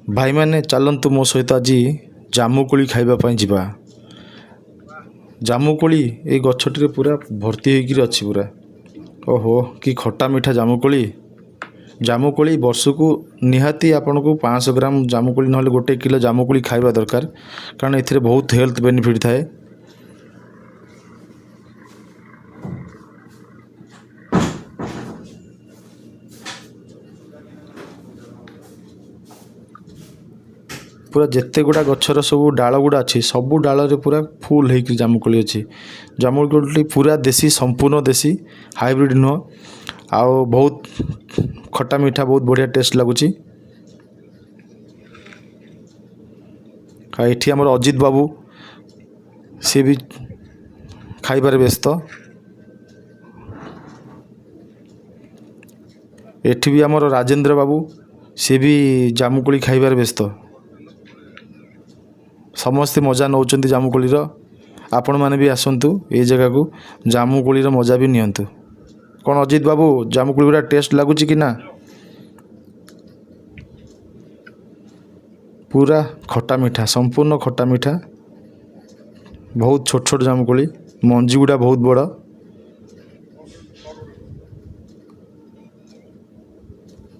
भाईमाने चलतु मो सहित आज जामुकोली खाइबापी जावा। जामुकोली ये गछटी पूरा भर्ती होकर अच्छी पूरा। ओहो कि खट्टा मीठा जामुकोली। जामुकोली वर्ष को निहाती आपन को 500 ग्राम जामुकोली ना गोटे किलो जामुकोली खाइबा दरकार, कारण ए बहुत हेल्थ बेनिफिट थाए। पूरा जिते गुड़ा गचर सब डाल गुड़ा अच्छी सबू डाल पूरा फुल हो जामुकोली अच्छी। जामुकोली पूरा देसी संपूर्ण देसी हाइब्रिड नुह आओ बहुत खट्टा मीठा बहुत बढ़िया टेस्ट लगुच। ये आमर अजित बाबू सी भी खाइबार व्यस्त। एठी भी आमर राजेंद्र बाबू सी भी जामुकोली खाइबार व्यस्त। समस्ते मजा नौ जामुकोली आपण मैंने भी आसतु ये जगह को जामुकोली मजा भी नियंतु। कौन अजित बाबू जामुकोली गुड़ा टेस्ट लगुच कि ना? पूरा खट्टा मीठा संपूर्ण खट्टा मीठा बहुत छोट छोट जामुकोली मंजी गुड़ा बहुत बड़ा।